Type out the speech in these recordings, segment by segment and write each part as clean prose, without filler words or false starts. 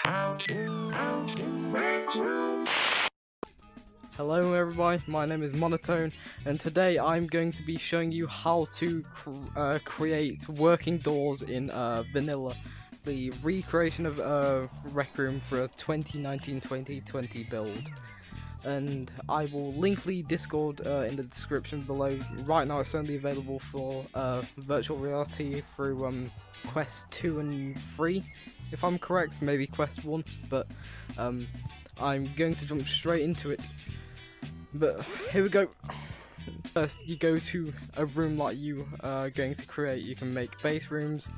Hello everybody, my name is Monotone, and today I'm going to be showing you how to create working doors in Vanilla, the recreation of Rec Room for a 2019-2020 build. And I will link the Discord in the description below. Right now it's only available for virtual reality through Quest 2 and 3, if I'm correct, maybe Quest 1, but I'm going to jump straight into it. But here we go. First, you go to a room like you are going to create. You can make base rooms,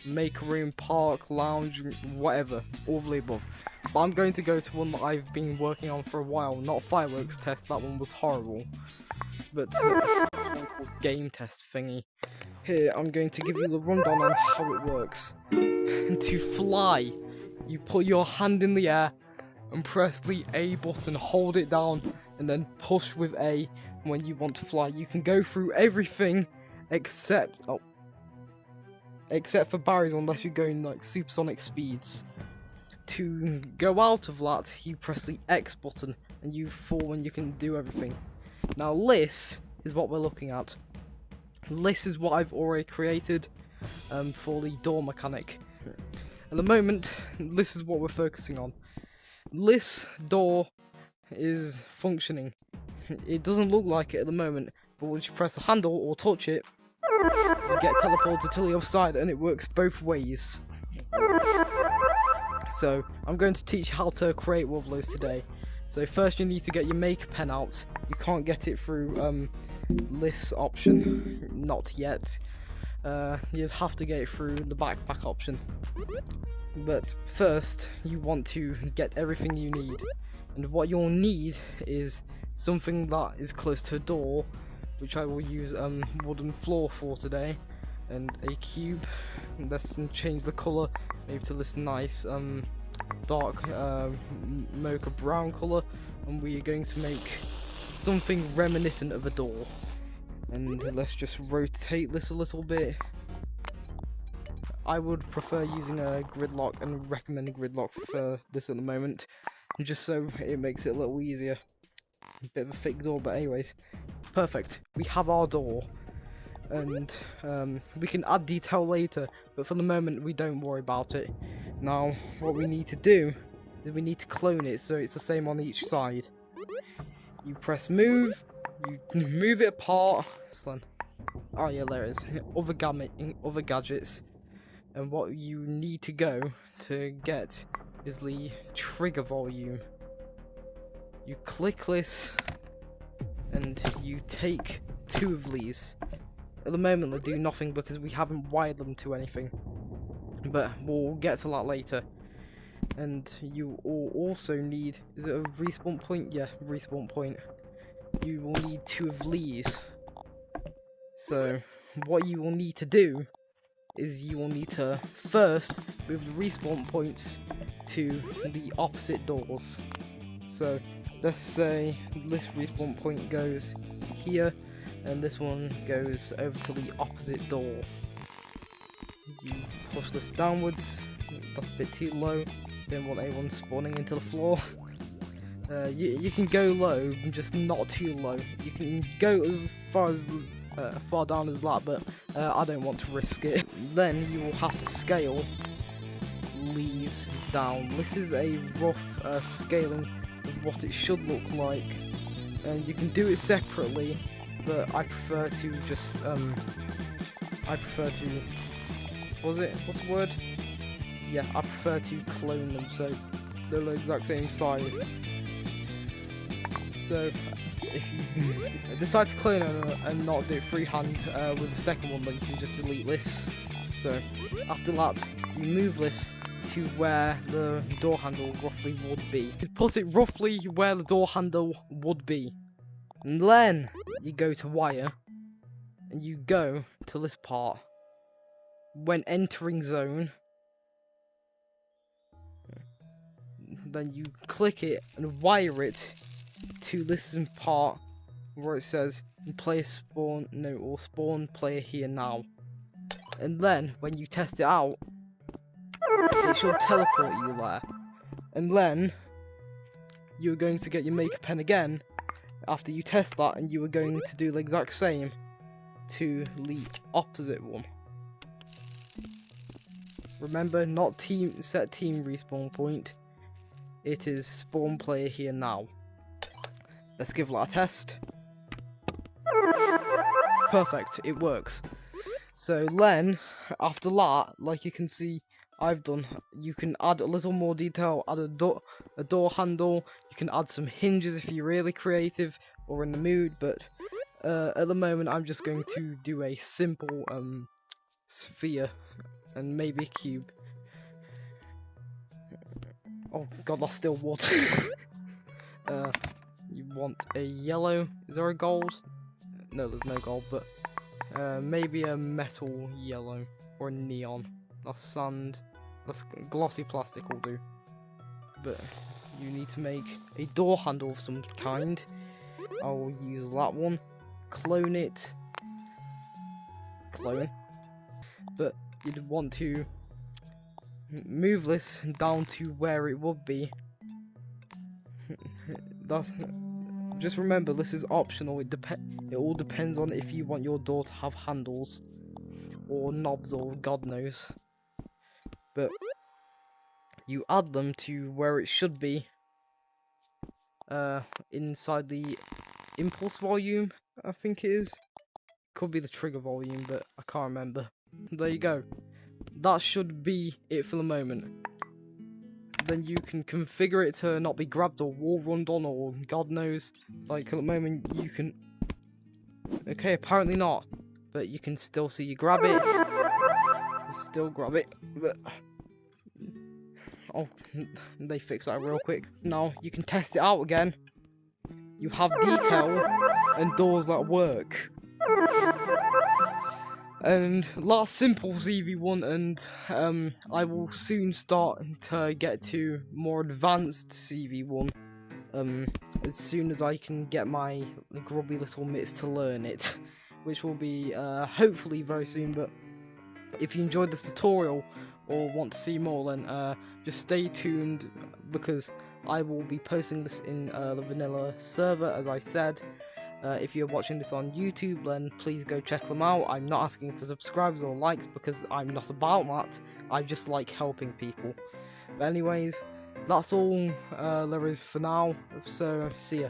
make a room, park, lounge, whatever, all of the above. But I'm going to go to one that I've been working on for a while, not fireworks test, that one was horrible. But game test thingy. Here, I'm going to give you the rundown on how it works. And to fly, you put your hand in the air and press the A button, hold it down, and then push with A when you want to fly. You can go through everything except for barriers, unless you're going like supersonic speeds. To go out of that, you press the X button and you fall and you can do everything. Now this is what we're looking at. This is what I've already created for the door mechanic. At the moment, this is what we're focusing on. This door is functioning. It doesn't look like it at the moment, but once you press the handle or touch it, you get teleported to the other side, and it works both ways. So I'm going to teach how to create one of those today. So first you need to get your maker pen out. You can't get it through this option, not yet. You'd have to get it through the backpack option. But first, you want to get everything you need, and what you'll need is something that is close to a door, which I will use wooden floor for today, and a cube. Let's change the colour maybe to this nice dark mocha brown colour, and we are going to make something reminiscent of a door. And let's just rotate this a little bit. I would prefer using a gridlock and recommend a gridlock for this at the moment, just so it makes it a little easier. A bit of a fake door, but anyways, perfect. We have our door, and we can add detail later, but for the moment we don't worry about it. Now what we need to do is we need to clone it so it's the same on each side. You press move, you move it apart. Oh yeah, there it is. Other gadgets. And what you need to go to get is the trigger volume. You click this and you take 2 of these. At the moment they do nothing because we haven't wired them to anything, but we'll get to that later. And you will also need, is it a respawn point? Yeah, respawn point. You will need 2 of these. So what you will need to do is you will need to first move the respawn points to the opposite doors. So let's say this respawn point goes here and this one goes over to the opposite door. You push this downwards, that's a bit too low, don't want anyone spawning into the floor. You can go low, just not too low. You can go as far down as that, but I don't want to risk it. Then you will have to scale these down. This is a rough scaling of what it should look like, and you can do it separately, but I prefer to just what's the word? Yeah, I prefer to clone them so they're the exact same size. So if you decide to clone it and not do it freehand with the second one, then you can just delete this. So after that, you move this to where the door handle roughly would be. You put it roughly where the door handle would be. And then you go to wire, and you go to this part. When entering zone, then you click it and wire it to this part where it says player spawn, no, or spawn player here now. And then when you test it out, it it should teleport you there. And then you're going to get your maker pen again after you test that, and you are going to do the exact same to the opposite one. Remember, not set team respawn point. It is spawn player here now. Let's give that a test. Perfect, it works. So then, after that, like you can see I've done, you can add a little more detail, add a door handle, you can add some hinges if you're really creative or in the mood, but at the moment I'm just going to do a simple sphere and maybe a cube. Oh god, that's still wood. You want a yellow, is there a gold? No, there's no gold, but maybe a metal yellow or a neon. That's sand. That's glossy plastic will do. But you need to make a door handle of some kind. I'll use that one. Clone it. Clone. But you'd want to move this down to where it would be. Just remember, this is optional. It all depends on if you want your door to have handles or knobs or God knows. But you add them to where it should be, inside the impulse volume, I think it is. Could be the trigger volume, but I can't remember. There you go. That should be it for the moment. Then you can configure it to not be grabbed or wall run on or God knows. Like at the moment you can... Okay, apparently not. But you can still see you grab it. Still grab it. But... Oh, they fixed that real quick. Now you can test it out again. You have detail and doors that work. And that's simple CV1, and I will soon start to get to more advanced CV1 as soon as I can get my grubby little mitts to learn it, which will be hopefully very soon. But if you enjoyed this tutorial or want to see more, then just stay tuned, because I will be posting this in the vanilla server, as I said. If you're watching this on YouTube, then please go check them out. I'm not asking for subscribes or likes because I'm not about that. I just like helping people. But anyways, that's all there is for now. So, see ya.